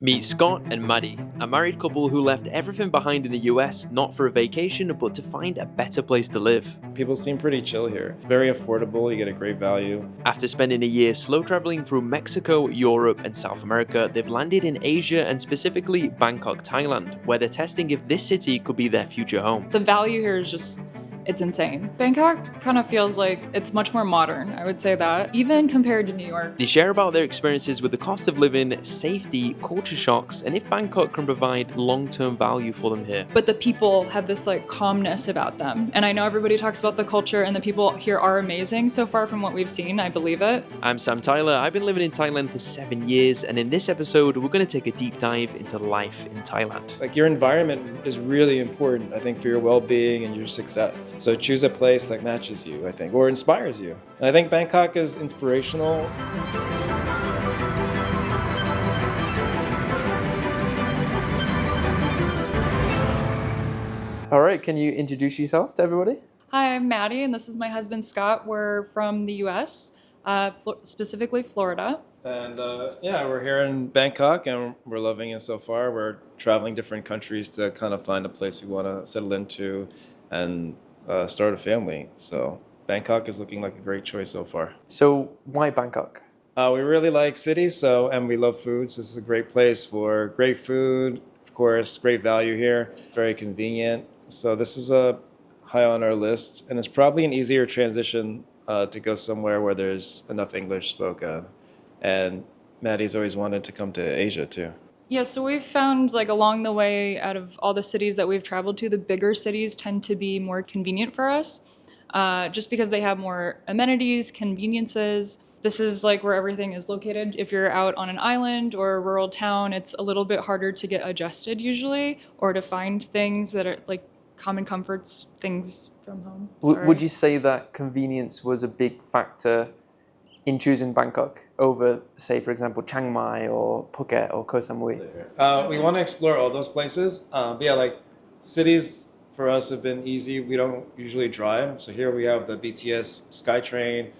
Meet Scott and Maddy, a married couple who left everything behind in the US not for a vacation but to find a better place to live. People seem pretty chill here. Very affordable, you get a great value. After spending a year slow traveling through Mexico, Europe, and South America, they've landed in Asia and specifically Bangkok, Thailand, where they're testing if this city could be their future home. The value here is just, it's insane. Bangkok kind of feels like it's much more modern, I would say that, even compared to New York. They share about their experiences with the cost of living, safety, culture shocks, and if Bangkok can provide long-term value for them here. But the people have this like calmness about them. And I know everybody talks about the culture and the people here are amazing so far from what we've seen, I believe it. I'm Sam Tyler. I've been living in Thailand for 7 years, and in this episode, we're going to take a deep dive into life in Thailand. Like your environment is really important, I think, for your well-being and your success. So choose a place that matches you, I think, or inspires you. And I think Bangkok is inspirational. All right, can you introduce yourself to everybody? Hi, I'm Maddie, and this is my husband Scott. We're from the US, specifically Florida. And we're here in Bangkok and we're loving it so far. We're traveling different countries to kind of find a place we want to settle into and start a family. So Bangkok is looking like a great choice so far. So why Bangkok? We really like cities, and we love food. So this is a great place for great food. Of course, great value here. Very convenient. So this is high on our list, and it's probably an easier transition to go somewhere where there's enough English spoken. And Maddie's always wanted to come to Asia too. Yeah, so we've found like along the way, out of all the cities that we've traveled to, the bigger cities tend to be more convenient for us, just because they have more amenities, conveniences. This is like where everything is located. If you're out on an island or a rural town, it's a little bit harder to get adjusted usually, or to find things that are like common comforts, things from home. Would you say that convenience was a big factor in choosing Bangkok over, say, for example, Chiang Mai or Phuket or Koh Samui? We want to explore all those places. But yeah, like cities for us have been easy. We don't usually drive. So here we have the BTS SkyTrain.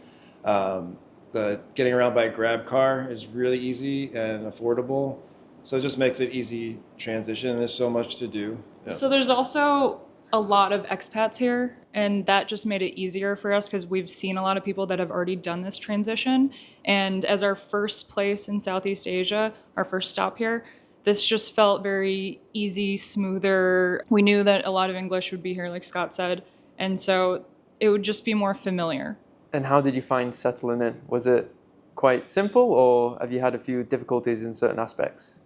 The getting around by grab car is really easy and affordable. So it just makes it easy transition. There's so much to do. Yeah. So there's also a lot of expats here, and that just made it easier for us because we've seen a lot of people that have already done this transition. And as our first place in Southeast Asia, our first stop here, this just felt very easy, smoother. We knew that a lot of English would be here, like Scott said, and so it would just be more familiar. And how did you find settling in? Was it quite simple, or have you had a few difficulties in certain aspects?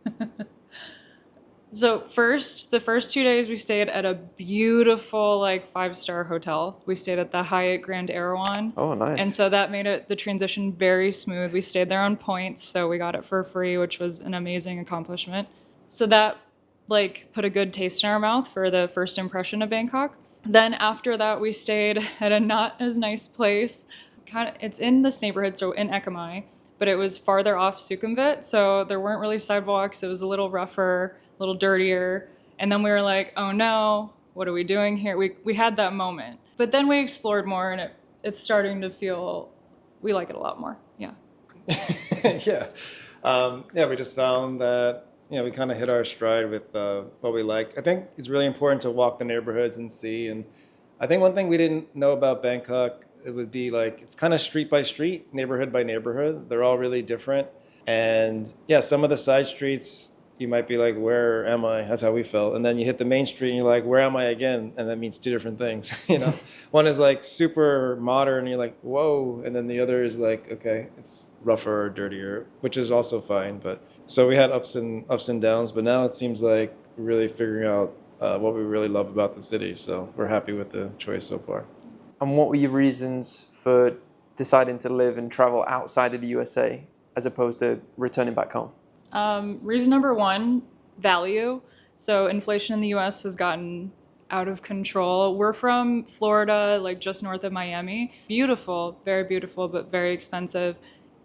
So the first 2 days we stayed at a beautiful like 5-star hotel. We stayed at the Hyatt Grand Erawan. Oh, nice. And so that made the transition very smooth. We stayed there on points, so we got it for free, which was an amazing accomplishment. So that like put a good taste in our mouth for the first impression of Bangkok. Then after that we stayed at a not as nice place. It's in this neighborhood, so in Ekamai, but it was farther off Sukhumvit, so there weren't really sidewalks. It was a little rougher, a little dirtier. And then we were like, oh no, what are we doing here? We had that moment. But then we explored more, and it's starting to feel, we like it a lot more. Yeah. We just found that, we kind of hit our stride with what we like. I think it's really important to walk the neighborhoods and see. And I think one thing we didn't know about Bangkok, it would be like, it's kind of street by street, neighborhood by neighborhood. They're all really different. And yeah, some of the side streets, you might be like, where am I? That's how we felt. And then you hit the main street and you're like, where am I again? And that means two different things. One is like super modern and you're like, whoa. And then the other is like, okay, it's rougher or dirtier, which is also fine. But so we had ups and downs, but now it seems like we're really figuring out what we really love about the city. So we're happy with the choice so far. And what were your reasons for deciding to live and travel outside of the USA as opposed to returning back home? Reason number one, value. So inflation in the US has gotten out of control. We're from Florida, like just north of Miami. Beautiful, very beautiful, but very expensive.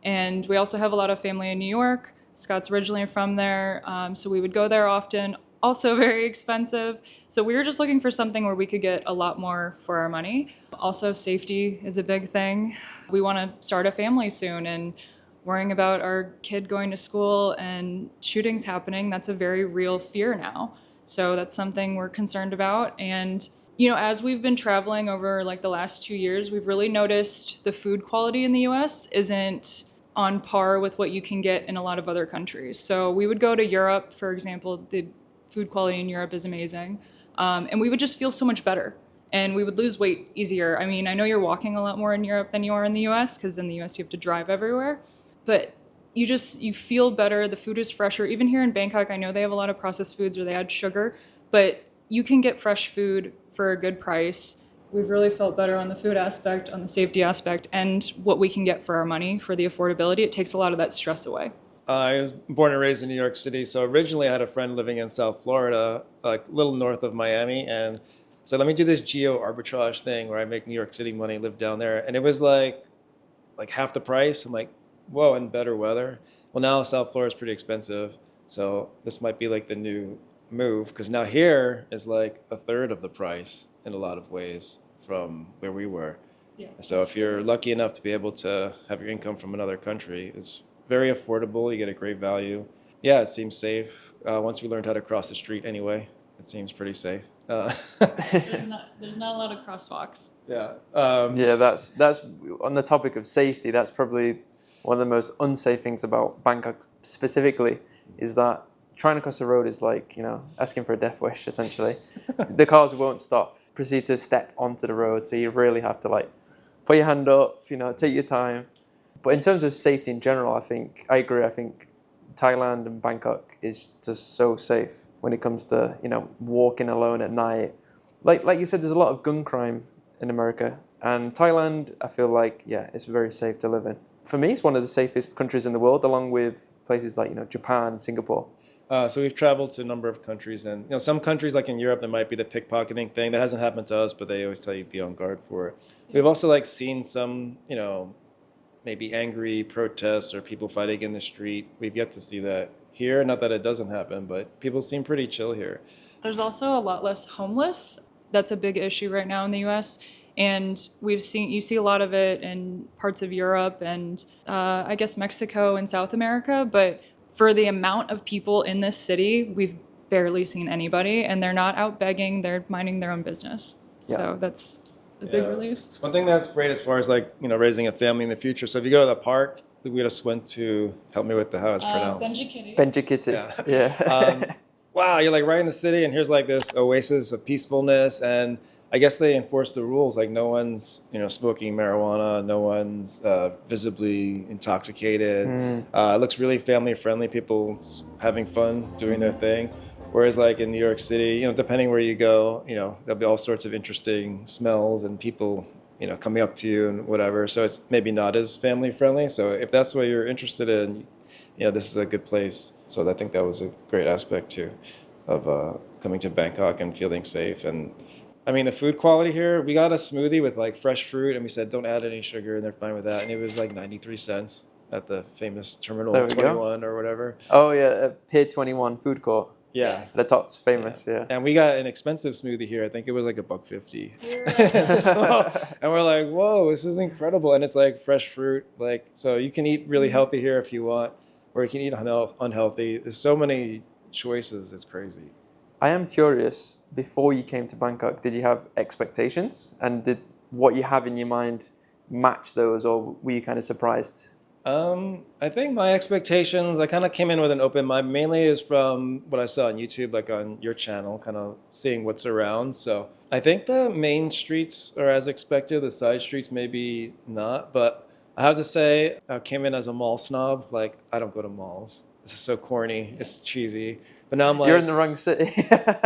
And we also have a lot of family in New York. Scott's originally from there, so we would go there often. Also very expensive. So we were just looking for something where we could get a lot more for our money. Also, safety is a big thing. We want to start a family soon, and worrying about our kid going to school and shootings happening. That's a very real fear now. So that's something we're concerned about. And, as we've been traveling over like the last 2 years, we've really noticed the food quality in the US isn't on par with what you can get in a lot of other countries. So we would go to Europe, for example. The food quality in Europe is amazing. And we would just feel so much better. And we would lose weight easier. I mean, I know you're walking a lot more in Europe than you are in the US, because in the US you have to drive everywhere. But you feel better. The food is fresher. Even here in Bangkok, I know they have a lot of processed foods or they add sugar, but you can get fresh food for a good price. We've really felt better on the food aspect, on the safety aspect, and what we can get for our money, for the affordability. It takes a lot of that stress away. I was born and raised in New York City. So originally I had a friend living in South Florida, like a little north of Miami. And so let me do this geo arbitrage thing where I make New York City money, live down there. And it was like half the price. I'm like, whoa, and better weather. Well, now South Florida is pretty expensive. So this might be like the new move, because now here is like a third of the price in a lot of ways from where we were. Yeah. So if you're lucky enough to be able to have your income from another country, it's very affordable. You get a great value. Yeah, it seems safe. Once we learned how to cross the street anyway, it seems pretty safe. There's not a lot of crosswalks. Yeah. Yeah, that's on the topic of safety. That's probably one of the most unsafe things about Bangkok specifically, is that trying to cross the road is like, asking for a death wish, essentially. The cars won't stop. Proceed to step onto the road, so you really have to put your hand up, take your time. But in terms of safety in general, I agree. I think Thailand and Bangkok is just so safe when it comes to, walking alone at night. Like you said, there's a lot of gun crime in America. And Thailand, I feel like, it's very safe to live in. For me, it's one of the safest countries in the world, along with places like, Japan, Singapore. So we've traveled to a number of countries, and some countries like in Europe, there might be the pickpocketing thing. That hasn't happened to us, but they always tell you to be on guard for it. We've also seen some, maybe angry protests or people fighting in the street. We've yet to see that here. Not that it doesn't happen, but people seem pretty chill here. There's also a lot less homeless. That's a big issue right now in the US. And you see a lot of it in parts of Europe and I guess Mexico and South America. But for the amount of people in this city, we've barely seen anybody, and they're not out begging, they're minding their own business. Yeah. So that's a big relief. One thing that's great as far as raising a family in the future. So if you go to the park, we just went to, help me with how it's pronounced. Benji Yeah. Wow, you're right in the city, and here's this oasis of peacefulness. And I guess they enforce the rules. No one's, smoking marijuana. No one's visibly intoxicated. It looks really family friendly. People having fun, doing their thing. Whereas in New York City, depending where you go, there'll be all sorts of interesting smells and people, coming up to you and whatever. So it's maybe not as family friendly. So if that's what you're interested in, this is a good place. So I think that was a great aspect too of coming to Bangkok and feeling safe. And I mean, the food quality here, we got a smoothie with fresh fruit, and we said don't add any sugar, and they're fine with that. And it was 93 cents at the famous Terminal 21 or whatever. Oh yeah, Pier 21 food court. Yeah, the top's famous. Yeah. And we got an expensive smoothie here. I think it was $1.50. So, and we're whoa, this is incredible. And it's fresh fruit, so you can eat really healthy here if you want, or you can eat unhealthy. There's so many choices. It's crazy. I am curious, before you came to Bangkok, did you have expectations? And did what you have in your mind match those, or were you kind of surprised? I think my expectations, I kind of came in with an open mind, mainly is from what I saw on YouTube, on your channel, kind of seeing what's around. So I think the main streets are as expected, the side streets maybe not, but I have to say I came in as a mall snob. I don't go to malls. This is so corny. It's cheesy. But now I'm you're in the wrong city.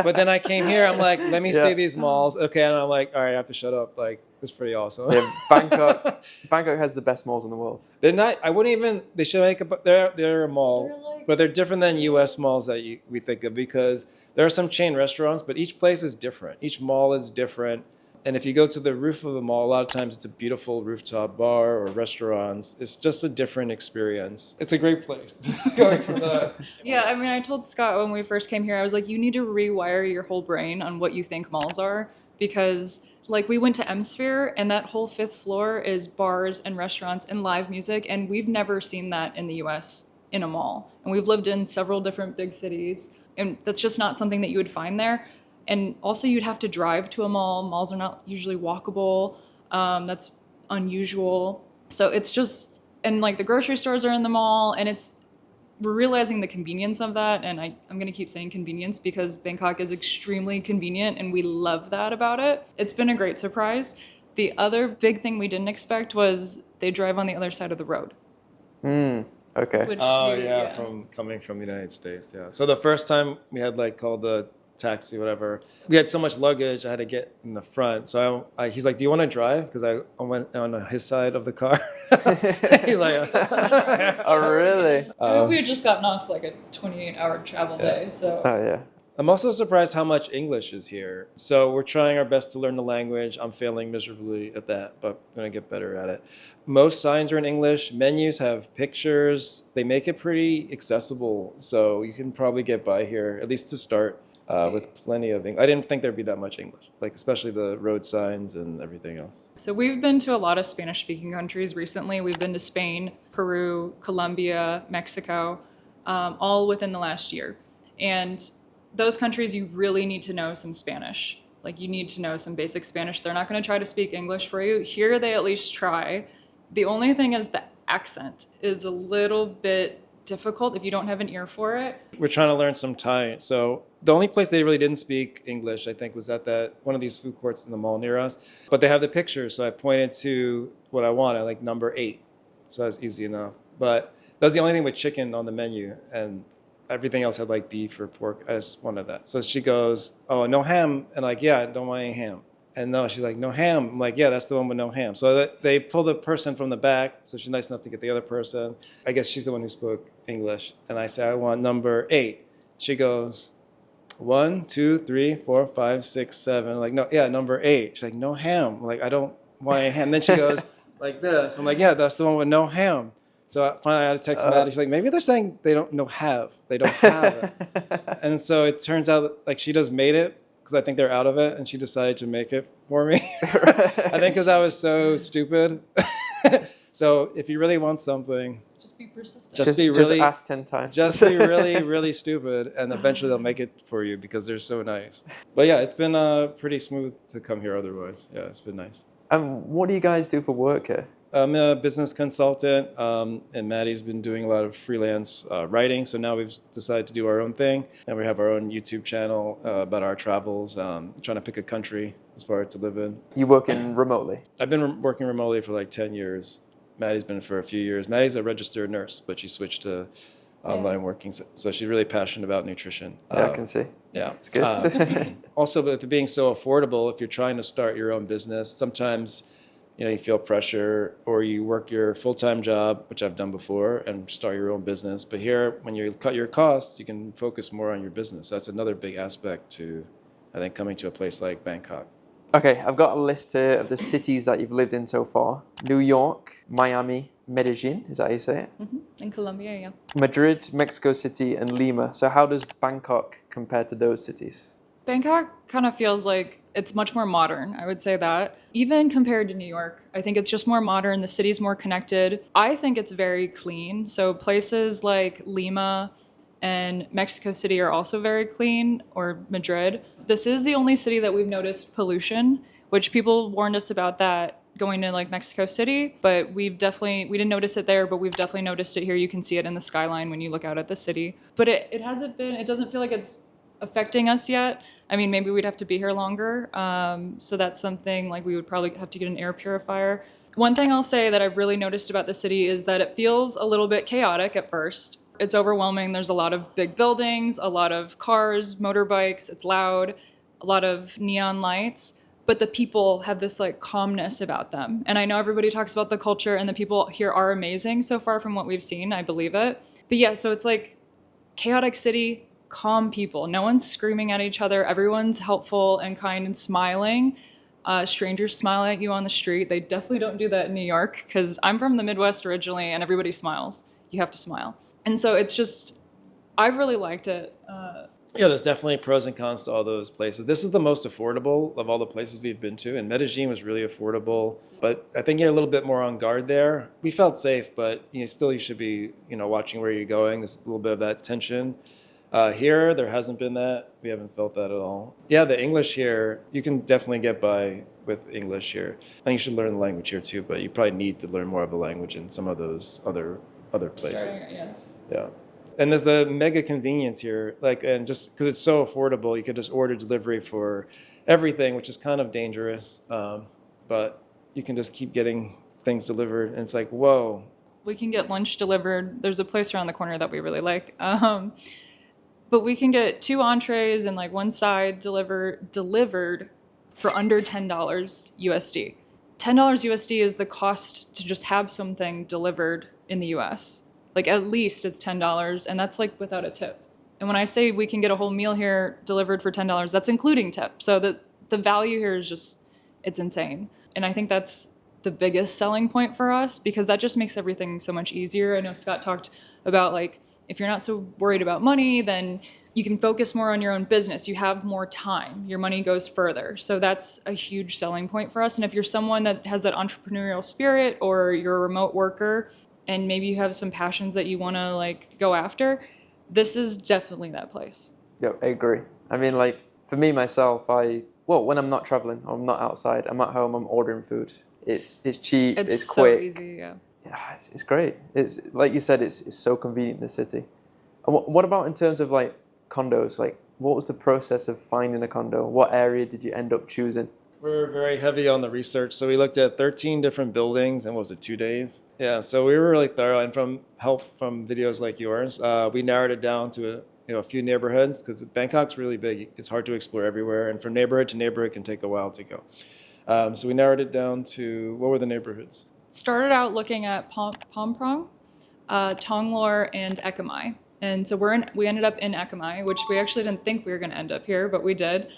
But then I came here, I'm let me see these malls. Okay, and I'm all right, I have to shut up. It's pretty awesome. Yeah, Bangkok has the best malls in the world. They're not, I wouldn't even, they should make they're a mall, but they're different than US malls that we think of, because there are some chain restaurants, but each place is different. Each mall is different. And if you go to the roof of the mall, a lot of times it's a beautiful rooftop bar or restaurants. It's just a different experience. It's a great place. Going from that. Yeah, I mean, I told Scott when we first came here, I was like, you need to rewire your whole brain on what you think malls are, because like we went to M-Sphere and that whole 5th floor is bars and restaurants and live music, and we've never seen that in the US in a mall. And we've lived in several different big cities, and that's just not something that you would find there. And also you'd have to drive to a mall. Malls are not usually walkable. That's unusual. So it's just, and like the grocery stores are in the mall, and we're realizing the convenience of that. And I'm going to keep saying convenience because Bangkok is extremely convenient and we love that about it. It's been a great surprise. The other big thing we didn't expect was they drive on the other side of the road. Okay. Which From coming from the United States. Yeah. So the first time we had like called the taxi, whatever, we had so much luggage, I had to get in the front. So he's like, do you want to drive? Because I went on his side of the car. He's like, Oh, really? I mean, we had just gotten off like a 28-hour travel day. So Oh, yeah. I'm also surprised how much English is here. So we're trying our best to learn the language. I'm failing miserably at that, but I'm going to get better at it. Most signs are in English. Menus have pictures. They make it pretty accessible. So you can probably get by here, at least to start, with plenty of English. I didn't think there'd be that much English, like especially the road signs and everything else. So we've been to a lot of Spanish-speaking countries recently. We've been to Spain, Peru, Colombia, Mexico, all within the last year. And those countries, you really need to know some Spanish. Like you need to know some basic Spanish. They're not going to try to speak English for you. Here they at least try. The only thing is the accent is a little bit difficult if you don't have an ear for it. We're trying to learn some Thai. So the only place they really didn't speak English, I think, was at that one of these food courts in the mall near us. But they have the pictures, so I pointed to what I wanted, like number 8. So that's easy enough. But that was the only thing with chicken on the menu, and everything else had like beef or pork. I just wanted that. So she goes, oh, no ham. And like, yeah, I don't want any ham. And no, she's like, no ham. I'm like, yeah, that's the one with no ham. So they pull the person from the back. So she's nice enough to get the other person. I guess she's the one who spoke English. And I say, I want number 8. She goes, 1, 2, 3, 4, 5, 6, 7. I'm like, no, yeah, number 8. She's like, no ham. I'm like, I don't want any ham. And then she goes like this. I'm like, yeah, that's the one with no ham. So finally I had to text Maddy. She's like, maybe they're saying they don't have it. And so it turns out like she just made it because I think they're out of it, and she decided to make it for me. I think because I was so stupid. So if you really want something, Just be persistent. just ask 10 times. Just be really, really stupid, and eventually they'll make it for you because they're so nice. But yeah, it's been pretty smooth to come here otherwise. Yeah, it's been nice. What do you guys do for work here? I'm a business consultant, and Maddie's been doing a lot of freelance writing. So now we've decided to do our own thing, and we have our own YouTube channel about our travels, trying to pick a country as far to live in. You working remotely? I've been working remotely for like 10 years. Maddie's been for a few years. Maddie's a registered nurse, but she switched to online working. So she's really passionate about nutrition. Yeah, I can see. Yeah. It's good. Also, with it being so affordable, if you're trying to start your own business, sometimes you feel pressure, or you work your full-time job, which I've done before, and start your own business. But here, when you cut your costs, you can focus more on your business. That's another big aspect to, I think, coming to a place like Bangkok. Okay, I've got a list here of the cities that you've lived in so far. New York, Miami, Medellin, is that how you say it? Mm-hmm. In Colombia, yeah. Madrid, Mexico City, and Lima. So how does Bangkok compare to those cities? Bangkok kind of feels like it's much more modern, I would say that. Even compared to New York, I think it's just more modern. The city's more connected. I think it's very clean. So places like Lima and Mexico City are also very clean, or Madrid. This is the only city that we've noticed pollution, which people warned us about that going to like Mexico City, but we didn't notice it there, but we've definitely noticed it here. You can see it in the skyline when you look out at the city. But it doesn't feel like it's affecting us yet. I mean, maybe we'd have to be here longer. So that's something like we would probably have to get an air purifier. One thing I'll say that I've really noticed about the city is that it feels a little bit chaotic at first. It's overwhelming. There's a lot of big buildings, a lot of cars, motorbikes. It's loud, a lot of neon lights. But the people have this like calmness about them. And I know everybody talks about the culture, and the people here are amazing so far from what we've seen. I believe it. But yeah, so it's like chaotic city, calm people. No one's screaming at each other. Everyone's helpful and kind and smiling. Strangers smile at you on the street. They definitely don't do that in New York because I'm from the Midwest originally and everybody smiles. You have to smile. And so it's just, I've really liked it. Yeah, there's definitely pros and cons to all those places. This is the most affordable of all the places we've been to, and Medellin was really affordable. But I think you're a little bit more on guard there. We felt safe, but still you should be watching where you're going. There's a little bit of that tension. Here, there hasn't been that. We haven't felt that at all. Yeah, the English here, you can definitely get by with English here. I think you should learn the language here too, but you probably need to learn more of the language in some of those other places. Yeah. And there's the mega convenience here, and just because it's so affordable, you can just order delivery for everything, which is kind of dangerous. But you can just keep getting things delivered, and it's like, whoa. We can get lunch delivered. There's a place around the corner that we really like. But we can get 2 entrees and one side delivered for under $10 USD. $10 USD is the cost to just have something delivered in the US. At least it's $10, and that's without a tip. And when I say we can get a whole meal here delivered for $10, that's including tip. So the value here is just, it's insane. And I think that's the biggest selling point for us because that just makes everything so much easier. I know Scott talked about if you're not so worried about money, then you can focus more on your own business. You have more time. Your money goes further. So that's a huge selling point for us. And if you're someone that has that entrepreneurial spirit or you're a remote worker, and maybe you have some passions that you want to go after, this is definitely that place. Yep, I agree. I mean, for me myself, when I'm not traveling or I'm not outside, I'm at home, I'm ordering food. It's cheap, it's quick. So easy, yeah. Yeah, it's great. It's like you said, it's so convenient in the city. And what about in terms of condos? What was the process of finding a condo? What area did you end up choosing? We're very heavy on the research. So we looked at 13 different buildings and 2 days? Yeah, so we were really thorough. And from help from videos like yours, we narrowed it down to a few neighborhoods because Bangkok's really big. It's hard to explore everywhere. And from neighborhood to neighborhood can take a while to go. So we narrowed it down to, what were the neighborhoods? Started out looking at Pomprong, Tonglor, and Ekamai. And so we ended up in Ekamai, which we actually didn't think we were going to end up here, but we did.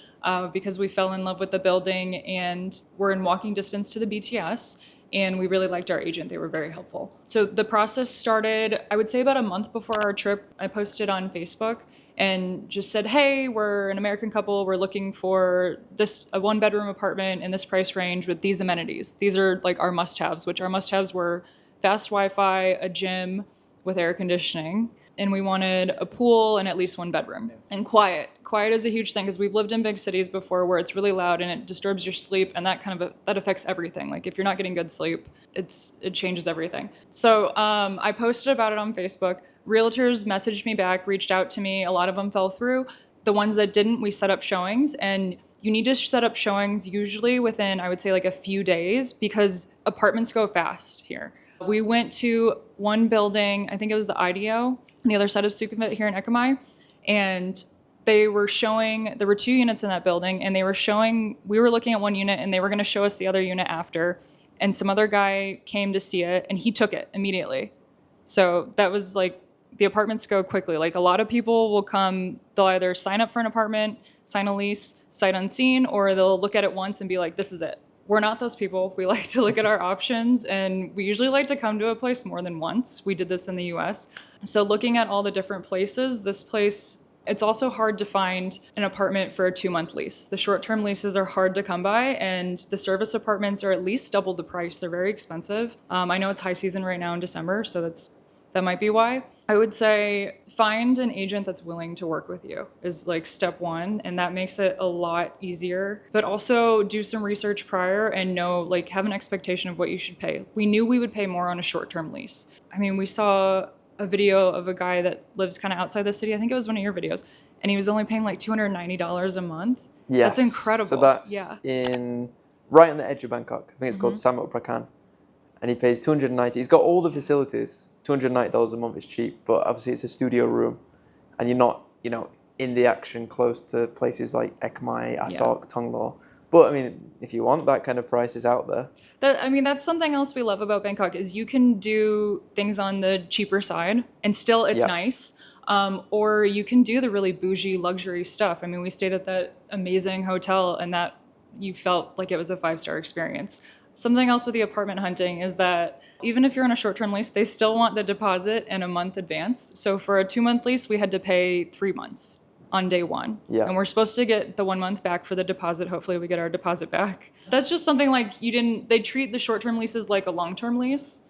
Because we fell in love with the building and we're in walking distance to the BTS and we really liked our agent. They were very helpful. So the process started, I would say about a month before our trip. I posted on Facebook and just said, hey, we're an American couple. We're looking for a 1-bedroom apartment in this price range with these amenities. These are our must-haves, which our must-haves were fast Wi-Fi, a gym with air conditioning. And we wanted a pool and at least 1 bedroom. And quiet. Quiet is a huge thing because we've lived in big cities before where it's really loud and it disturbs your sleep and that affects everything. If you're not getting good sleep, it changes everything. So I posted about it on Facebook. Realtors messaged me back, reached out to me. A lot of them fell through. The ones that didn't, we set up showings. And you need to set up showings usually within, I would say, a few days because apartments go fast here. We went to one building, I think it was the IDEO, on the other side of Sukhumvit here in Ekamai, and there were 2 units in that building, and we were looking at one unit, and they were going to show us the other unit after, and some other guy came to see it, and he took it immediately. So that was the apartments go quickly. A lot of people will come, they'll either sign up for an apartment, sign a lease, sight unseen, or they'll look at it once and be like, this is it. We're not those people. We like to look at our options, and we usually like to come to a place more than once. We did this in the US. So looking at all the different places, this place, it's also hard to find an apartment for a 2-month lease. The short-term leases are hard to come by, and the service apartments are at least double the price. They're very expensive. I know it's high season right now in December, so that might be why. I would say find an agent that's willing to work with you is step 1, and that makes it a lot easier. But also do some research prior and know, have an expectation of what you should pay. We knew we would pay more on a short-term lease. I mean, we saw a video of a guy that lives kind of outside the city. I think it was one of your videos, and he was only paying $290 a month. Yes. That's incredible. So that's right on the edge of Bangkok. I think it's called Samut Prakan. And he pays $290. He's got all the facilities. $290 a month is cheap, but obviously it's a studio room, and you're not, in the action close to places like Ekmai, Asok, Tonglor. But I mean, if you want that kind of price is out there. That's something else we love about Bangkok is you can do things on the cheaper side and still it's nice. Or you can do the really bougie luxury stuff. I mean, we stayed at that amazing hotel and that you felt like it was a 5-star experience. Something else with the apartment hunting is that even if you're on a short-term lease, they still want the deposit in a month advance. So for a 2-month lease, we had to pay 3 months on day one. Yeah. And we're supposed to get the 1 month back for the deposit. Hopefully we get our deposit back. That's just something like they treat the short-term leases like a long-term lease.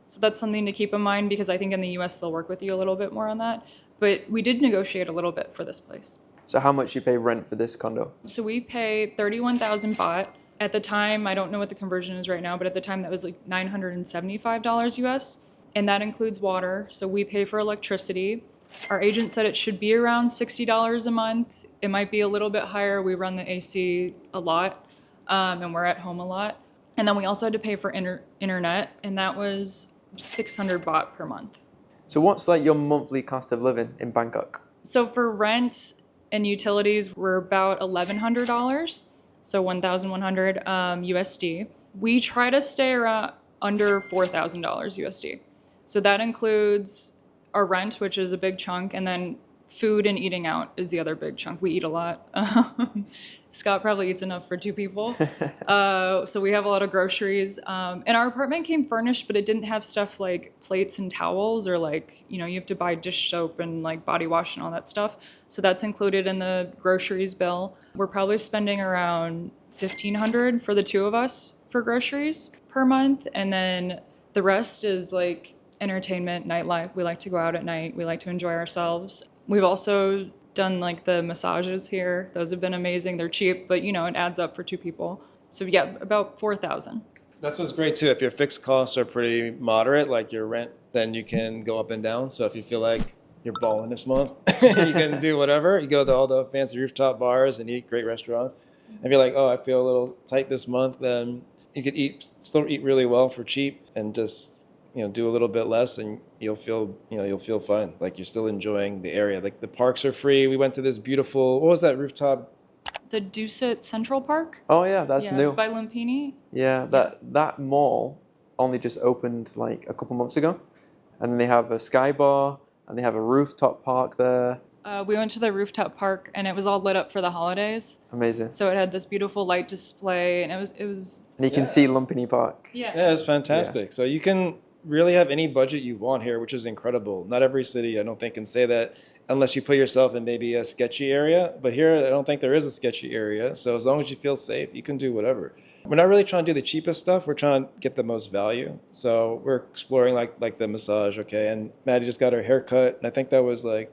So that's something to keep in mind because I think in the US they'll work with you a little bit more on that. But we did negotiate a little bit for this place. So how much you pay rent for this condo? So we pay 31,000 baht. At the time, I don't know what the conversion is right now, but at the time that was like $975 US. And that includes water. So we pay for electricity. Our agent said it should be around $60 a month. It might be a little bit higher. We run the AC a lot, and we're at home a lot. And then we also had to pay for internet, and that was 600 baht per month. So what's like your monthly cost of living in Bangkok? So for rent and utilities, we're about $1,100. So 1,100 USD. We try to stay around under $4,000 USD. So that includes our rent, which is a big chunk, and then food and eating out is the other big chunk. We eat a lot. Scott probably eats enough for 2 people. So we have a lot of groceries. And our apartment came furnished, but it didn't have stuff like plates and towels or like, you have to buy dish soap and like body wash and all that stuff. So that's included in the groceries bill. We're probably spending around $1,500 for the 2 of us for groceries per month. And then the rest is like entertainment, nightlife. We like to go out at night. We like to enjoy ourselves. We've also done like the massages here. Those have been amazing. They're cheap, but it adds up for 2 people. So yeah, about 4,000. That's what's great too. If your fixed costs are pretty moderate, like your rent, then you can go up and down. So if you feel like you're balling this month, you can do whatever. You go to all the fancy rooftop bars and eat great restaurants. If you're like, oh, I feel a little tight this month, then you could still eat really well for cheap and just do a little bit less, and you'll feel fine. Like you're still enjoying the area. Like the parks are free. We went to this beautiful, what was that rooftop? The Dusit Central Park. Oh yeah, that's new. By Lumpini. Yeah, that mall only just opened like a couple months ago, and then they have a sky bar and they have a rooftop park there. We went to the rooftop park and it was all lit up for the holidays. Amazing. So it had this beautiful light display, and it was. And you can see Lumpini Park. Yeah, it's fantastic. Yeah. So you can really have any budget you want here, which is incredible. Not every city, I don't think, can say that unless you put yourself in maybe a sketchy area. But here, I don't think there is a sketchy area. So as long as you feel safe, you can do whatever. We're not really trying to do the cheapest stuff. We're trying to get the most value. So we're exploring like the massage, okay? And Maddie just got her hair cut, and I think that was like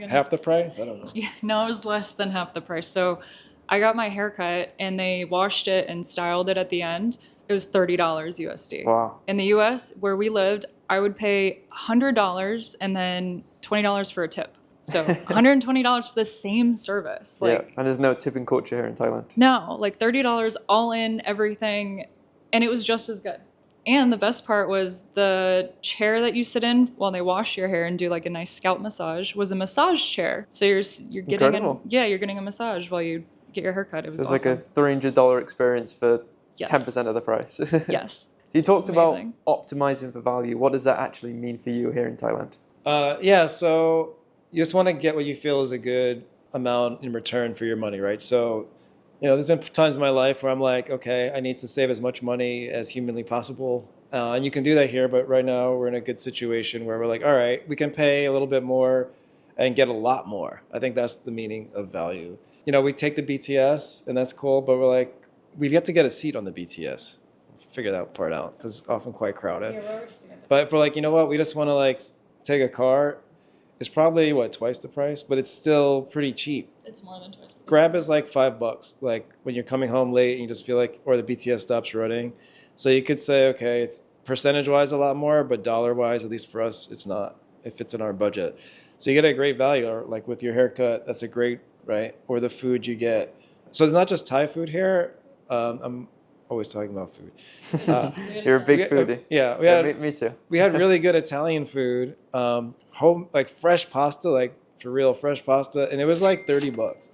half the price? I don't know. Yeah, no, it was less than half the price. So I got my hair cut, and they washed it and styled it at the end. It was $30 USD. Wow. In the US, where we lived, I would pay $100 and then $20 for a tip. So $120 for the same service. Yeah, and there's no tipping culture here in Thailand. No, like $30 all in, everything, and it was just as good. And the best part was the chair that you sit in while they wash your hair and do like a nice scalp massage was a massage chair. So you're getting you're getting a massage while you get your hair cut. It was awesome. Like a $300 experience for Yes. 10% of the price. Yes. You talked about optimizing for value. What does that actually mean for you here in Thailand? So you just want to get what you feel is a good amount in return for your money, right? So, there's been times in my life where I'm like, okay, I need to save as much money as humanly possible. And you can do that here, but right now we're in a good situation where we're like, all right, we can pay a little bit more and get a lot more. I think that's the meaning of value. We take the BTS and that's cool, but we're like, we've yet to get a seat on the BTS. Figure that part out because it's often quite crowded. Yeah, but for we just want to take a car. It's probably twice the price, but it's still pretty cheap. It's more than twice. Grab is like $5. Like when you're coming home late and you just feel like, or the BTS stops running. So you could say, okay, it's percentage-wise a lot more, but dollar-wise, at least for us, it's not. It fits in our budget. So you get a great value, or like with your haircut, that's a great, right? Or the food you get. So it's not just Thai food here. I'm always talking about food. You're a big foodie. Yeah, me too. We had really good Italian food, home fresh pasta, for real fresh pasta, and it was like $30.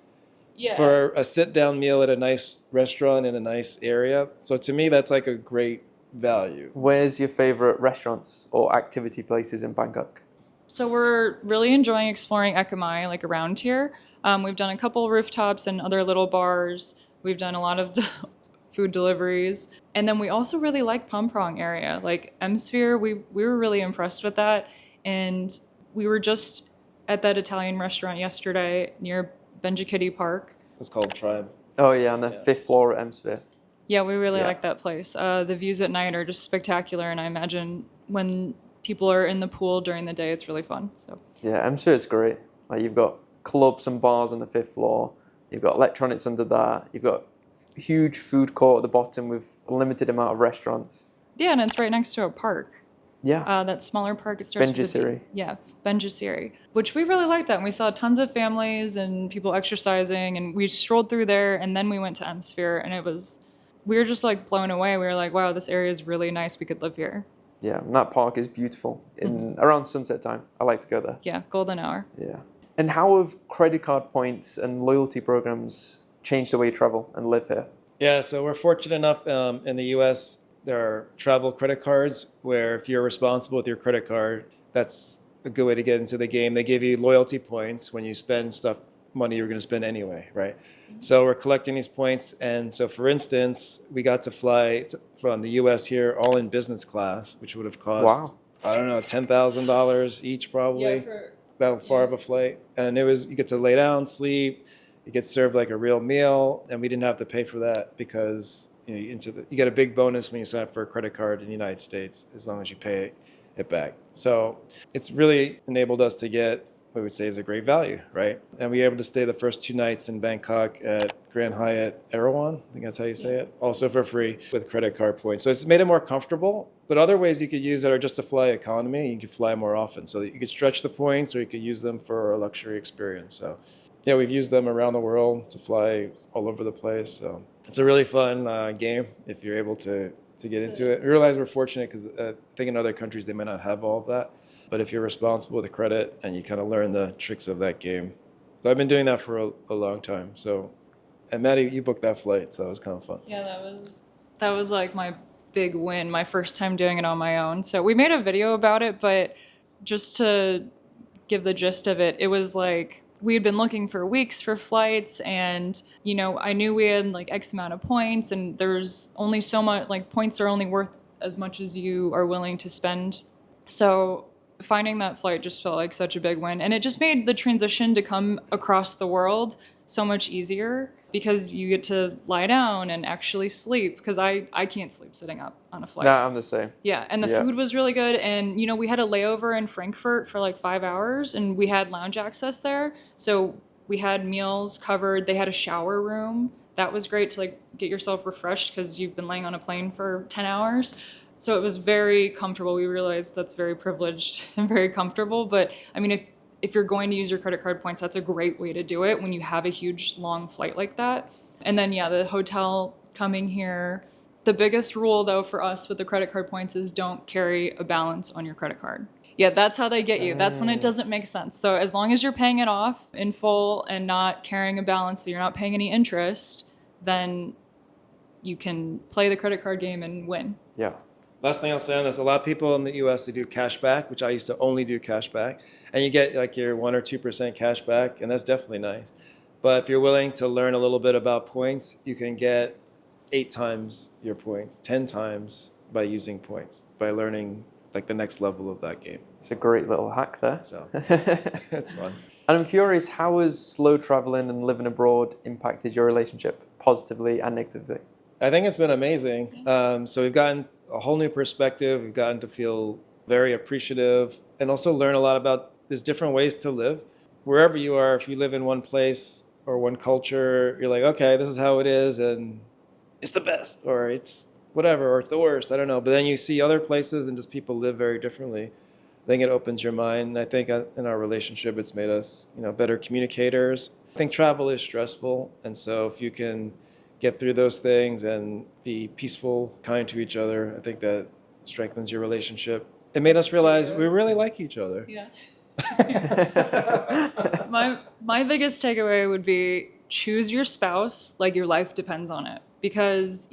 Yeah. For a sit-down meal at a nice restaurant in a nice area. So to me, that's like a great value. Where's your favorite restaurants or activity places in Bangkok? So we're really enjoying exploring Ekamai, around here. We've done a couple rooftops and other little bars. We've done a lot of food deliveries. And then we also really like Pamprong area. Like M-Sphere, we were really impressed with that. And we were just at that Italian restaurant yesterday near Benjikitty Park. It's called Tribe. Oh yeah, on the 5th floor at M-Sphere. Yeah, we really Yeah. like that place. The views at night are just spectacular, and I imagine when people are in the pool during the day, it's really fun. So Yeah, M-Sphere is great. Like you've got clubs and bars on the 5th floor. You've got electronics under that. You've got huge food court at the bottom with a limited amount of restaurants. yeah, and it's right next to a park. Yeah. That smaller park, it starts with a Benjisiri. B. Yeah, Benjisiri, which we really liked that. And we saw tons of families and people exercising, and we strolled through there, and then we went to M-Sphere, and we were just like blown away. We were like, wow, this area is really nice. We could live here. Yeah, and that park is beautiful. Around sunset time, I like to go there. Yeah, golden hour. Yeah. And how have credit card points and loyalty programs changed the way you travel and live here? Yeah, so we're fortunate enough in the U.S. there are travel credit cards where if you're responsible with your credit card, that's a good way to get into the game. They give you loyalty points when you spend money you're going to spend anyway, right? So we're collecting these points, and so for instance, we got to fly from the U.S. here all in business class, which would have cost I don't know $10,000 each probably. That far of a flight, and you get to lay down, sleep, you get served like a real meal, and we didn't have to pay for that because you get a big bonus when you sign up for a credit card in the United States as long as you pay it back. So it's really enabled us to get what we would say is a great value, right? And we were able to stay the first 2 nights in Bangkok at Grand Hyatt Erawan, I think that's how you say it, also for free with credit card points. So it's made it more comfortable, but other ways you could use it are just to fly economy. You could fly more often. So you could stretch the points or you could use them for a luxury experience. So yeah, we've used them around the world to fly all over the place. So it's a really fun game if you're able to get into it. We realize we're fortunate because I think in other countries they might not have all of that. But if you're responsible with the credit and you kind of learn the tricks of that game. So I've been doing that for a long time. So, and Maddie, you booked that flight, so that was kind of fun. Yeah, that was like my big win, my first time doing it on my own. So we made a video about it, but just to give the gist of it, it was like we had been looking for weeks for flights, and I knew we had like X amount of points, and there's only so much, like points are only worth as much as you are willing to spend. So finding that flight just felt like such a big win, and it just made the transition to come across the world so much easier because you get to lie down and actually sleep, because I can't sleep sitting up on a flight. Nah, I'm the same. Yeah, and the food was really good, and we had a layover in Frankfurt for like 5 hours, and we had lounge access there, so we had meals covered. They had a shower room. That was great to like get yourself refreshed because you've been laying on a plane for 10 hours. So it was very comfortable. We realized that's very privileged and very comfortable. But I mean, if you're going to use your credit card points, that's a great way to do it when you have a huge long flight like that. And then, yeah, the hotel coming here. The biggest rule, though, for us with the credit card points is don't carry a balance on your credit card. Yeah, that's how they get you. That's when it doesn't make sense. So as long as you're paying it off in full and not carrying a balance, so you're not paying any interest, then you can play the credit card game and win. Yeah. Last thing I'll say on this, a lot of people in the US, they do cash back, which I used to only do cash back. And you get like your 1 or 2% cash back, and that's definitely nice. But if you're willing to learn a little bit about points, you can get 8 times your points, 10 times by using points, by learning like the next level of that game. It's a great little hack there. So it's fun. And I'm curious, how has slow traveling and living abroad impacted your relationship positively and negatively? I think it's been amazing. So we've gotten a whole new perspective. We've gotten to feel very appreciative and also learn a lot about there's different ways to live. Wherever you are, if you live in one place or one culture, you're like, okay, this is how it is, and it's the best, or it's whatever, or it's the worst, I don't know. But then you see other places and just people live very differently. I think it opens your mind. And I think in our relationship, it's made us, better communicators. I think travel is stressful. And so if you can get through those things and be peaceful, kind to each other, I think that strengthens your relationship. It made us realize we really like each other. Yeah. My biggest takeaway would be choose your spouse like your life depends on it. Because,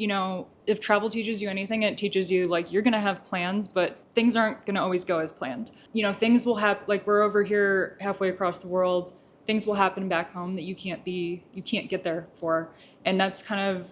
if travel teaches you anything, it teaches you like you're going to have plans, but things aren't going to always go as planned. Things will happen. Like we're over here halfway across the world. things will happen back home that you can't get there for. And that's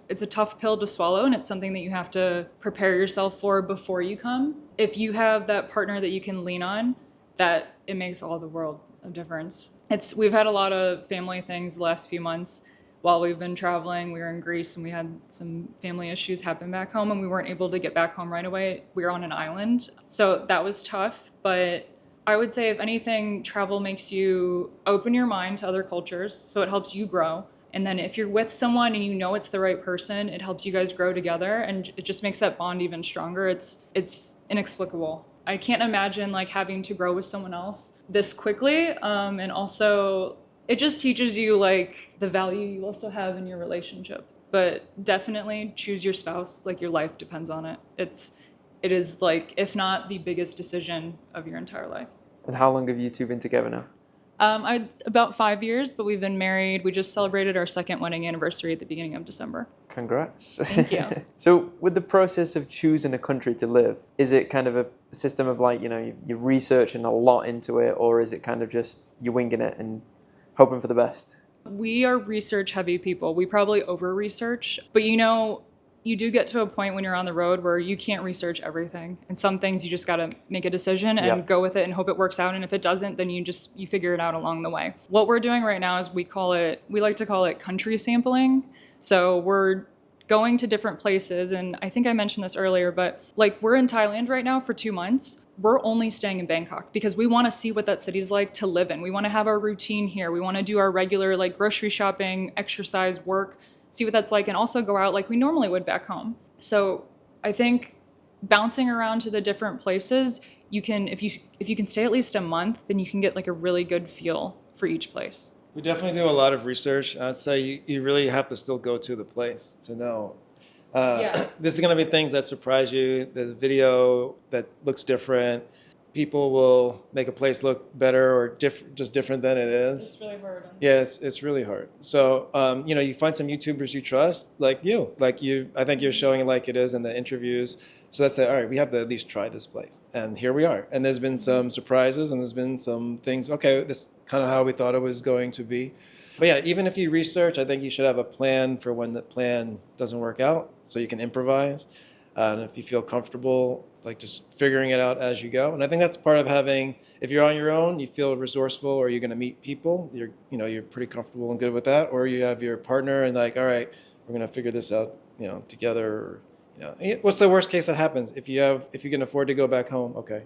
it's a tough pill to swallow, and it's something that you have to prepare yourself for before you come. If you have that partner that you can lean on, that it makes all the world of difference. We've had a lot of family things the last few months while we've been traveling. We were in Greece and we had some family issues happen back home, and we weren't able to get back home right away. We were on an island, so that was tough. But I would say, if anything, travel makes you open your mind to other cultures, so it helps you grow. And then if you're with someone and you know it's the right person, it helps you guys grow together, and it just makes that bond even stronger. It's inexplicable. I can't imagine like having to grow with someone else this quickly. And also it just teaches you like the value you also have in your relationship. But definitely choose your spouse, like your life depends on it. It is like, if not the biggest decision of your entire life. And how long have you two been together now? About 5 years, but we've been married. We just celebrated our second wedding anniversary at the beginning of December. Congrats. Thank you. So with the process of choosing a country to live, is it kind of a system of like, you're researching a lot into it, or is it kind of just you're winging it and hoping for the best? We are research heavy people. We probably over research, but you do get to a point when you're on the road where you can't research everything. And some things you just got to make a decision and go with it and hope it works out. And if it doesn't, then you figure it out along the way. What we're doing right now is we like to call it country sampling. So we're going to different places. And I think I mentioned this earlier, but like we're in Thailand right now for 2 months. We're only staying in Bangkok because we want to see what that city's like to live in. We want to have our routine here. We want to do our regular like grocery shopping, exercise, work, see what that's like, and also go out like we normally would back home. So I think bouncing around to the different places, you can, if you can stay at least a month, then you can get like a really good feel for each place. We definitely do a lot of research. I'd say you really have to still go to the place to know. This is going to be things that surprise you. There's video that looks different. People will make a place look better or just different than it is. It's really hard. Yeah, it's really hard. So, you find some YouTubers you trust, like you. I think you're showing it like it is in the interviews. So that's all right, we have to at least try this place. And here we are. And there's been some surprises and there's been some things, okay, this is kind of how we thought it was going to be. But yeah, even if you research, I think you should have a plan for when the plan doesn't work out so you can improvise. And if you feel comfortable, like just figuring it out as you go. And I think that's part of having, if you're on your own, you feel resourceful, or you're going to meet people, you're pretty comfortable and good with that. Or you have your partner and like, all right, we're going to figure this out, together. What's the worst case that happens? If you can afford to go back home, okay,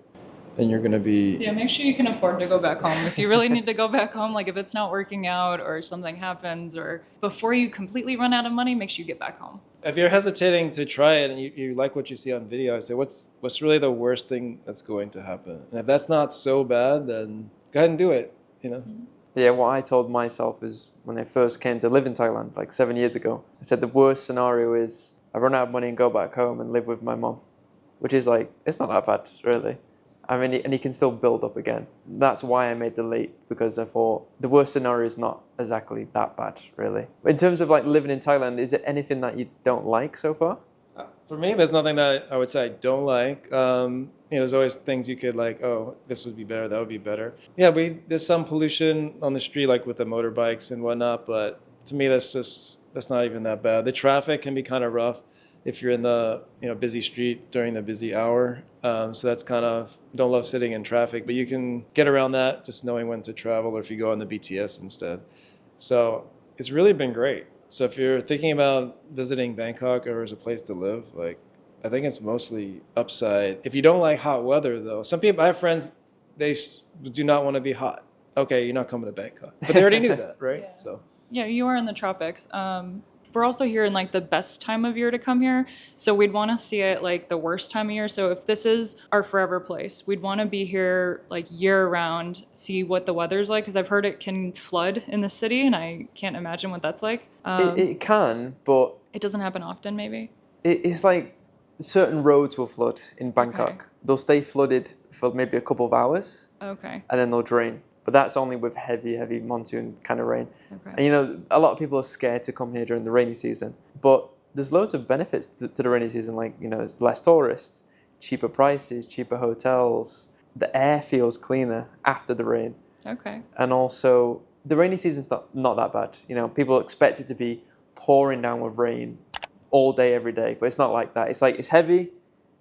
then you're going to be. Yeah, make sure you can afford to go back home. If you really need to go back home, like if it's not working out or something happens, or before you completely run out of money, make sure you get back home. If you're hesitating to try it and you like what you see on video, I say, what's really the worst thing that's going to happen? And if that's not so bad, then go ahead and do it, Mm-hmm. Yeah, what I told myself is when I first came to live in Thailand, like 7 years ago, I said the worst scenario is I run out of money and go back home and live with my mom, which is like, it's not that bad, really. I mean, and you can still build up again. That's why I made the leap, because I thought the worst scenario is not exactly that bad, really. In terms of like living in Thailand, is there anything that you don't like so far? For me, there's nothing that I would say I don't like. There's always things you could like, oh, this would be better, that would be better. Yeah, there's some pollution on the street, like with the motorbikes and whatnot, but to me, that's not even that bad. The traffic can be kind of rough if you're in the busy street during the busy hour. So that's don't love sitting in traffic, but you can get around that just knowing when to travel, or if you go on the BTS instead. So it's really been great. So if you're thinking about visiting Bangkok or as a place to live, like I think it's mostly upside. If you don't like hot weather though, some people, I have friends, they do not want to be hot. Okay, you're not coming to Bangkok. But they already knew that, right? Yeah. So yeah, you are in the tropics. We're also here in like the best time of year to come here. So we'd want to see it like the worst time of year. So if this is our forever place, we'd want to be here like year round, see what the weather's like. Because I've heard it can flood in the city, and I can't imagine what that's like. It can, but it doesn't happen often, maybe. it's like certain roads will flood in Bangkok. Okay. They'll stay flooded for maybe a couple of hours, Okay. and then they'll drain. But that's only with heavy monsoon kind of rain. Okay. And a lot of people are scared to come here during the rainy season. But there's loads of benefits to the rainy season, like, there's less tourists, cheaper prices, cheaper hotels. The air feels cleaner after the rain. Okay. And also, the rainy season's not that bad. You know, people expect it to be pouring down with rain all day, every day, but it's not like that. It's like it's heavy,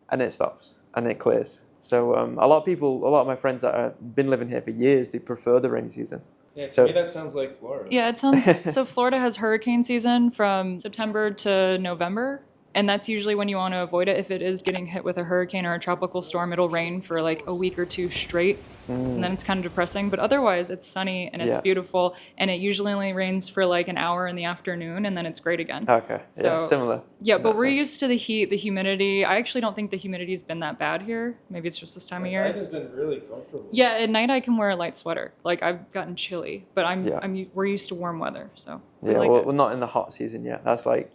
and it stops, and it clears. So a lot of my friends that have been living here for years, they prefer the rainy season. Yeah, to me that sounds like Florida. Yeah, it sounds so Florida has hurricane season from September to November, and that's usually when you want to avoid it. If it is getting hit with a hurricane or a tropical storm, it'll rain for like a week or two straight, and then it's kind of depressing. But otherwise, it's sunny and it's beautiful, and it usually only rains for like an hour in the afternoon, and then it's great again. Okay, yeah, similar. Yeah, but we're used to the heat, the humidity. I actually don't think the humidity's been that bad here. Maybe it's just this time of year. At night has been really comfortable. Yeah, at night I can wear a light sweater. Like I've gotten chilly, but we're used to warm weather, so yeah. We're not in the hot season yet. That's like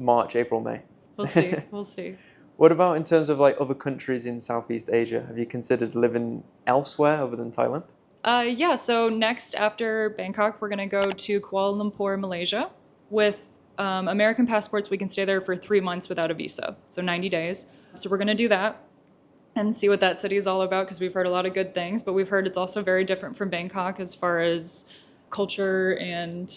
March, April, May. We'll see. We'll see. What about in terms of like other countries in Southeast Asia? Have you considered living elsewhere other than Thailand? Yeah, so next after Bangkok, we're going to go to Kuala Lumpur, Malaysia. With American passports, we can stay there for 3 months without a visa, so 90 days. So we're going to do that and see what that city is all about, because we've heard a lot of good things, but we've heard it's also very different from Bangkok as far as culture, and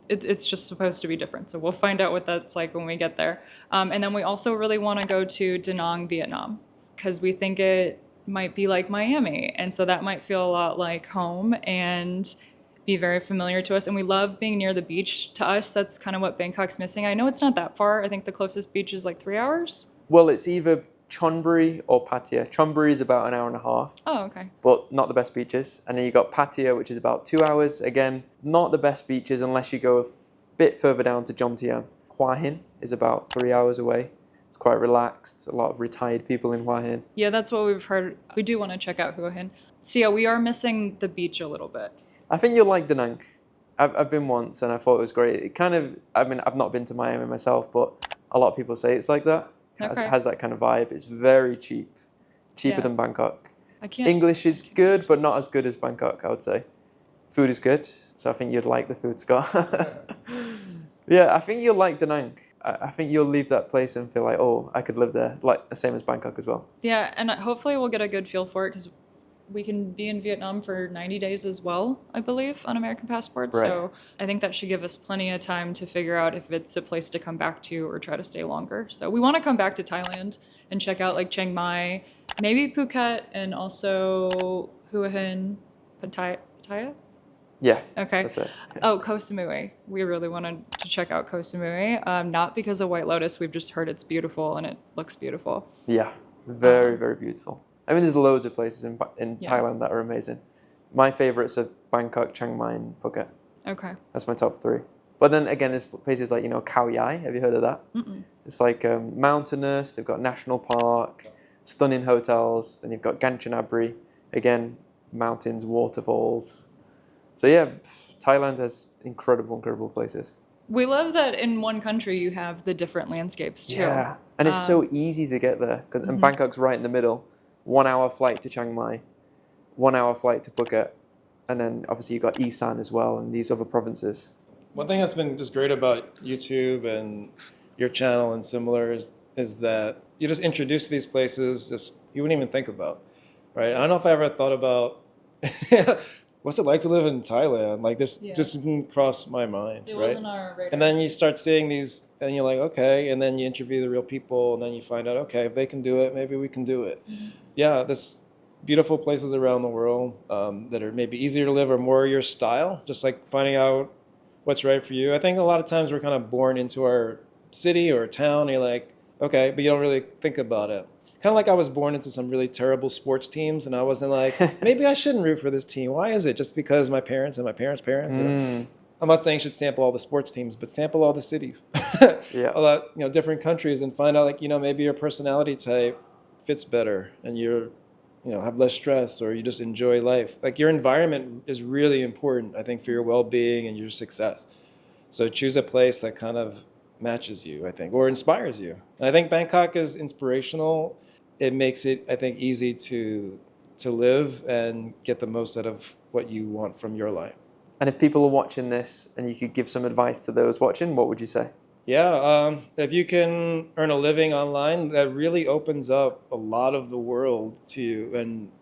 it's just supposed to be different. So we'll find out what that's like when we get there. And then we also really want to go to Da Nang, Vietnam, because we think it might be like Miami. And so that might feel a lot like home and be very familiar to us. And we love being near the beach. To us, that's kind of what Bangkok's missing. I know it's not that far. I think the closest beach is like 3 hours. Well, it's either Chonburi or Pattaya. Chonburi is about an hour and a half. Oh, okay. But not the best beaches. And then you got Pattaya, which is about 2 hours. Again, not the best beaches unless you go a bit further down to Jomtien. Hua Hin is about 3 hours away. It's quite relaxed. A lot of retired people in Hua Hin. Yeah, that's what we've heard. We do want to check out Hua Hin. So yeah, we are missing the beach a little bit. I think you'll like Da Nang. I've been once and I thought it was great. It kind of, I mean, I've not been to Miami myself, but a lot of people say it's like that. It has that kind of vibe. It's very cheap. Cheaper than Bangkok. English is good, but not as good as Bangkok, I would say. Food is good, so I think you'd like the food, Scott. Yeah, I think you'll like Da Nang. I think you'll leave that place and feel like, oh, I could live there, like the same as Bangkok as well. Yeah, and hopefully we'll get a good feel for it, because we can be in Vietnam for 90 days as well, I believe, on American passports. Right. So I think that should give us plenty of time to figure out if it's a place to come back to or try to stay longer. So we want to come back to Thailand and check out like Chiang Mai, maybe Phuket, and also Hua Hin, Pattaya? Yeah. Okay. That's it. Oh, Koh Samui. We really wanted to check out Koh Samui. Not because of White Lotus. We've just heard it's beautiful and it looks beautiful. Yeah. Very, very beautiful. I mean, there's loads of places in Thailand that are amazing. My favorites are Bangkok, Chiang Mai, and Phuket. Okay. That's my top 3. But then again, there's places like, Khao Yai. Have you heard of that? Mm-mm. It's like mountainous. They've got national park, stunning hotels. Then you've got Kanchanaburi. Again, mountains, waterfalls. So yeah, Thailand has incredible places. We love that in one country you have the different landscapes too. Yeah, and it's so easy to get there. And Bangkok's right in the middle. 1 hour flight to Chiang Mai, 1 hour flight to Phuket. And then obviously you've got Isan as well and these other provinces. One thing that's been just great about YouTube and your channel and similar is that you just introduce these places just you wouldn't even think about, right? I don't know if I ever thought about what's it like to live in Thailand? Like this just didn't cross my mind, it right? Wasn't our radar. And then you start seeing these and you're like, okay, and then you interview the real people and then you find out, okay, if they can do it, maybe we can do it. Mm-hmm. Yeah, this beautiful places around the world that are maybe easier to live or more your style, just like finding out what's right for you. I think a lot of times we're kind of born into our city or town and you're like, okay, but you don't really think about it. Kind of like I was born into some really terrible sports teams and I wasn't like, maybe I shouldn't root for this team. Why is it? Just because my parents and my parents' parents? I'm not saying you should sample all the sports teams, but sample all the cities. A lot, different countries and find out like, maybe your personality type fits better and you're, have less stress or you just enjoy life. Like your environment is really important, I think, for your well-being and your success. So choose a place that kind of matches you, I think, or inspires you. And I think Bangkok is inspirational. It makes it, I think, easy to live and get the most out of what you want from your life. And if people are watching this and you could give some advice to those watching, what would you say? Yeah, if you can earn a living online, that really opens up a lot of the world to you. And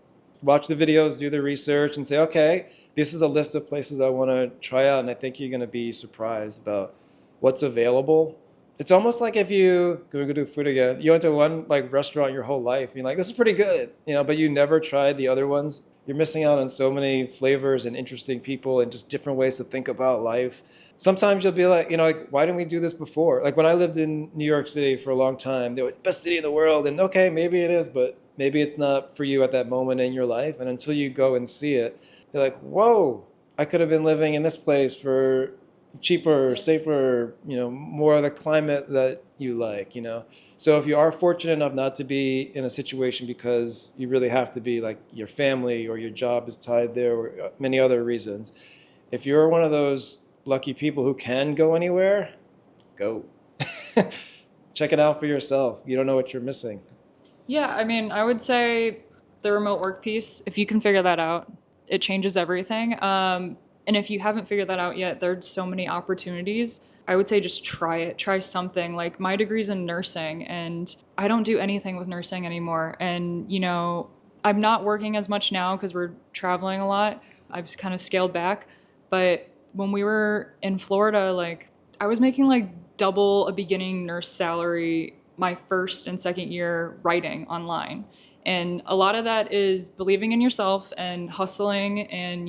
watch the videos, do the research, and say, okay, this is a list of places I want to try out, and I think you're going to be surprised about what's available. It's almost like if you go do food again, you went to one like restaurant your whole life, and you're like, this is pretty good, but you never tried the other ones. You're missing out on so many flavors and interesting people and just different ways to think about life. Sometimes you'll be like, like, why didn't we do this before? Like when I lived in New York City for a long time, it was the best city in the world. And okay, maybe it is, but maybe it's not for you at that moment in your life. And until you go and see it, you're like, whoa, I could have been living in this place for cheaper, safer, more of the climate that you like, So if you are fortunate enough not to be in a situation because you really have to be, like your family or your job is tied there or many other reasons, if you're one of those lucky people who can go anywhere, go. Check it out for yourself. You don't know what you're missing. Yeah, I mean, I would say the remote work piece, if you can figure that out, it changes everything. And if you haven't figured that out yet, there's so many opportunities. I would say just try it. Try something. Like my degree's in nursing, and I don't do anything with nursing anymore. And, I'm not working as much now because we're traveling a lot. I've kind of scaled back. But when we were in Florida, I was making double a beginning nurse salary my first and second year writing online. And a lot of that is believing in yourself and hustling and,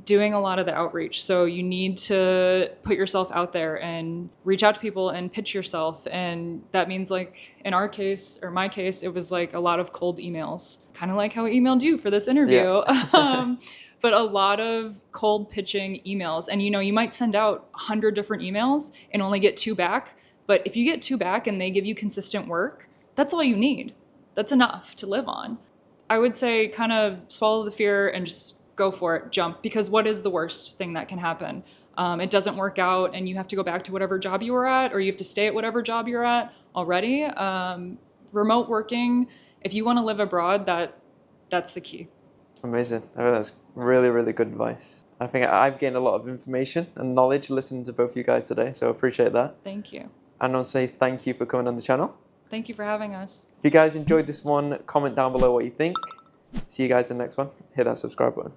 doing a lot of the outreach. So you need to put yourself out there and reach out to people and pitch yourself. And that means in our case, or my case, it was a lot of cold emails, kind of like how I emailed you for this interview. Yeah. But a lot of cold pitching emails. And, you might send out 100 different emails and only get 2 back. But if you get 2 back and they give you consistent work, that's all you need. That's enough to live on. I would say kind of swallow the fear and just go for it, jump, because what is the worst thing that can happen? It doesn't work out and you have to go back to whatever job you were at, or you have to stay at whatever job you're at already. Remote working, if you want to live abroad, that's the key. Amazing. I think that's really, really good advice. I think I've gained a lot of information and knowledge listening to both of you guys today, so I appreciate that. Thank you. And I want to say thank you for coming on the channel. Thank you for having us. If you guys enjoyed this one, comment down below what you think. See you guys in the next one. Hit that subscribe button.